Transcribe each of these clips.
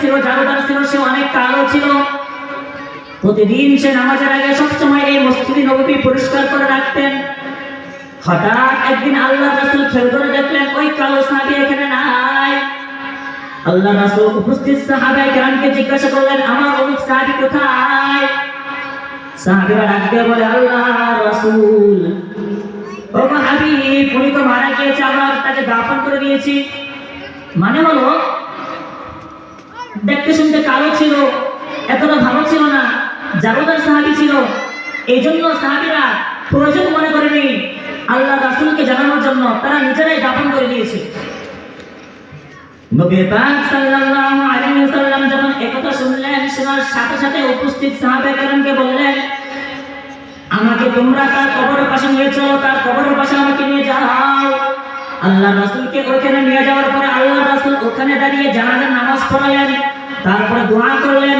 ছিল, জারুদার ছিল, সে অনেক কালো ছিল। প্রতিদিন সে নামাজের আগে সবসময় এই মসজিদ নববী পরিষ্কার করে রাখতেন। হঠাৎ একদিন আল্লাহ রাসূল খেয়াল করে দেখলেন ওই কালো সাহাবী এখানে নাই। আল্লাহ রাসূল উপস্থিত সাহাবায়ে কেরামকে জিজ্ঞাসা করলেন, আমার অমুক সাহাবী কোথায়? সাহাবীরা ডাক দিয়ে বলে, আল্লাহ রাসূল, ও হাবিব, উনি তো মারা গিয়েছে, আমরা তাকে দাফন করে দিয়েছি। মানে হলো দেখতে শুনতে কালো ছিল, এতটা ভালো ছিল না, জারুদার সাহাবী ছিল। এই জন্য সাহাবীরা প্রয়োজন মনে করেনি আল্লাহ রাসূলকে জানানোর জন্য, তারা নিজেরাই দাফন করে দিয়েছে। নবী পাক সাল্লাল্লাহু আলাইহি ওয়াসাল্লাম যখন একথা শুনলেন, শোনার সাথে সাথে উপস্থিত সাহাবায়ে কেরামকে বললেন, আমাকে তোমরা তার কবরের পাশে নিয়ে চলো, তার কবরের পাশে আমাকে নিয়ে যাও। আল্লাহ রাসূলকে ওখানে নিয়ে যাওয়ার পরে আল্লাহ রাসূল ওখানে দাঁড়িয়ে জানাজার নামাজ পড়ালেন, তারপরে দোয়া করলেন।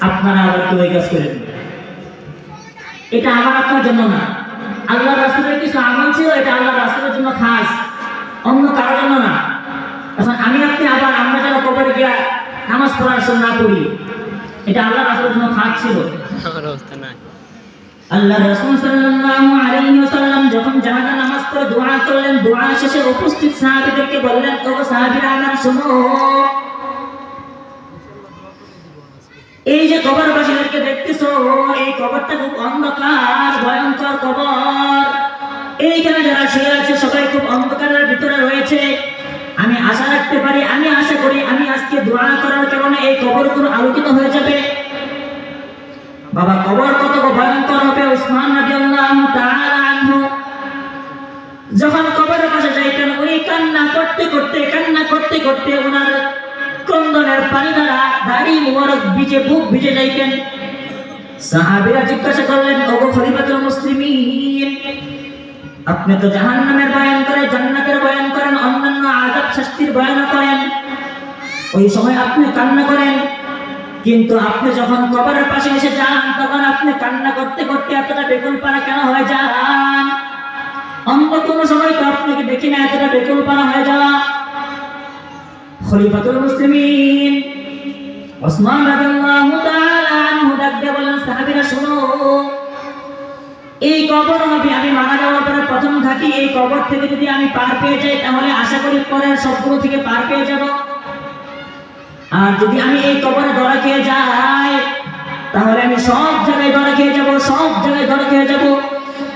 আপনারা আবার কি ওই কাজ করেন? এটা আমার আপনার জন্য না, আল্লাহ রাসূলের কিছু আমল ছিল, এটা আল্লাহ রাসূলের জন্য খাস, অন্য কারোর জন্য না। এখন আমি আপনি আবার আমরা যেন কবরে গিয়ে নামাজ পড়ার জন্য না করি, এটা আল্লাহ রাসূলের জন্য খাস ছিল। আল্লাহ রাসূল সাল্লাল্লাহু আলাইহি ওয়াসাল্লাম যখন জানাজা নামাজ পড়ে দোয়া করলেন, দোয়া শেষে উপস্থিত সাহাবীদেরকে বললেন, ও সাহাবীরা আমার শোনো, এই যে কবরবাসীদেরকে দেখতেছো, এই কবরটা খুব অন্ধকার, ভয়ঙ্কর কবর। এইখানে যারা শুয়ে আছে সবাই খুব অন্ধকারের ভিতরে রয়েছে। আমি আশা রাখতে পারি, আমি আশা করি আমি আজকে দোয়া করার কারণে এই কবরগুলো আলোকিত হয়ে যাবে। বাবা, কবর কত ভয়ঙ্কর হবে। উসমান রাদিয়াল্লাহু তাআলা আনহু যখন কবরের পাশে যাইতেন, ওই কান্না করতে করতে ওনার ক্রন্দনের পানি দ্বারা দাড়ি মুবারক ভিজে, বুক ভিজে যাইতেন। সাহাবীরা জিজ্ঞাসা করলেন, ওগো খলিফাতুল মুসলিমিন, আপনি তো জাহান্নামের বয়ান করেন, জান্নাতের বয়ান করেন, অন্যান্য আযাব শাস্তির বয়ান করেন, ওই সময় আপনি কান্না করেন, কিন্তু আপনি যখন কবরের পাশে এসে যান তখন আপনি কান্না করতে করতে এতটা বেকুল পারা কেন হয়ে যান? অন্য কোন সময় তো আপনাকে দেখি না এতটা বেকুল পারা হয়ে যাওয়া। খলিফাতুল মুসলিমিন উসমান রাদিয়াল্লাহু তাআলা আনহু ডাক দিয়ে বলেন, সাহাবীরা শোনো, এই কবর হবে, আমি মারা যাওয়ার পরে প্রথম থাকি, এই কবর থেকে যদি আমি পার পেয়ে যাই তাহলে আশা করি পরের সবগুলো থেকে পার পেয়ে যাব। আর যদি আমি এই কবরে ধরা খেয়ে যাই তাহলে আমি সব জায়গায় ধরা খেয়ে যাব, সব জায়গায় ধরা খেয়ে যাব।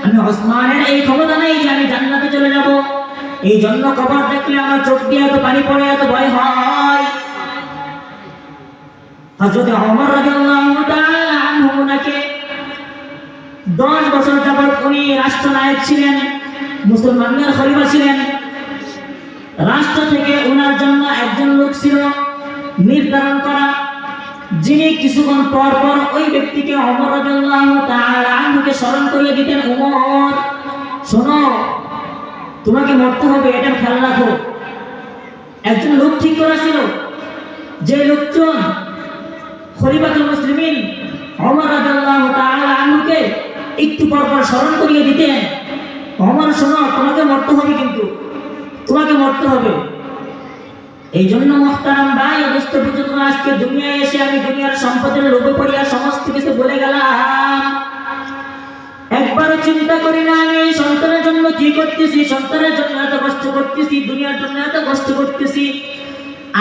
আমি ওসমানের এই ক্ষমতা নেই যে আমি জান্নাতে চলে যাব। এই জন্য কবর দেখলে আমার চোখ দিয়ে এত পানি পড়ে, এত ভয় হয়। হযরত ওমর রাদিয়াল্লাহু তাআলা আনহু নাকি 10 বছর যাবত উনি রাষ্ট্রনায়ক ছিলেন, মুসলমানদের খলিফা ছিলেন। রাষ্ট্র থেকে ওনার জন্য একজন লোক ছিল নির্ধারণ করা, যিনি কিছুক্ষণ পর পর ওই ব্যক্তিকে ওমর রাদিয়াল্লাহু তাআলা আনহুকে স্মরণ করিয়ে দিতেন, ওমর শোনো, তোমাকে মরতে হবে, এটা খেয়াল রাখো। একজন লোক ঠিক করা ছিল, যে লোকজন খলিফাতুল মুসলিমিন ওমর রাদিয়াল্লাহু তাআলা আনহুকে একটু পর পর স্মরণ করিয়ে দিতেন, ওমর শোনো, তোমাকে মরতে হবে, কিন্তু তোমাকে মরতে হবে। এই জন্য মুহতারাম ভাই, অবস্থা বুঝুন, আজকে দুনিয়ায় এসে আমি দুনিয়ার সম্পদের লোভে পড়িয়া সমস্ত কিছু বলে গেলাম। একবারও চিন্তা করি না আমি সন্তানের জন্য কি করতেছি, সন্তানের জন্য এত কষ্ট করতেছি, দুনিয়ার জন্য এত কষ্ট করতেছি,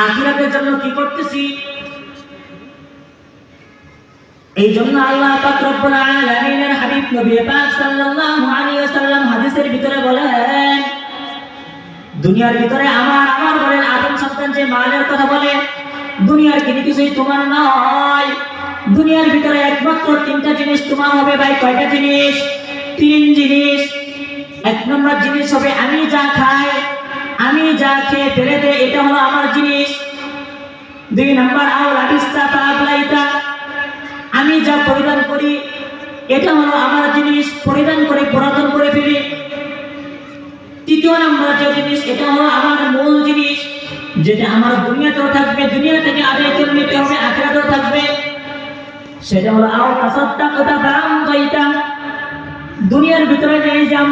আখিরাতের জন্য কি করতেছি। এই জন্য আল্লাহ পাক রব্বুল আলামিনের হাবিব নবী পাক সাল্লাল্লাহু আলাইহি ওয়াসাল্লাম হাদিসের ভিতরে বলেন, দুনিয়ার ভিতরে আমার বলেন আদম সন্তান যে মালের কথা বলে, দুনিয়ার কোনো কিছুই তোমার নয়। দুনিয়ার ভিতরে একমাত্র 3টা জিনিস তোমার হবে। ভাই, কয়টা জিনিস? 3 জিনিস। 1 নম্বর জিনিস হবে আমি যা খাই, আমি যা খেয়ে ফেলে দেই, এটা হলো আমার জিনিস। 2 নম্বর আও লাবিস্তা পাবলাইতা, আমি যা পরিধান করি এটা হলো আমার জিনিস, পরিধান করে পুরাতন করে ফেলি। 3 নম্বর যে জিনিস, এটা হলো আমার মূল জিনিস, যেটা আমার দুনিয়াতেও থাকবে, দুনিয়া থেকে আদায় করে নিতে হবে, আখিরাতেও থাকবে। সেটা হলো আও তাসাদদাক ওয়া বারাম গাইতা, দুনিয়ার ভিতরে যে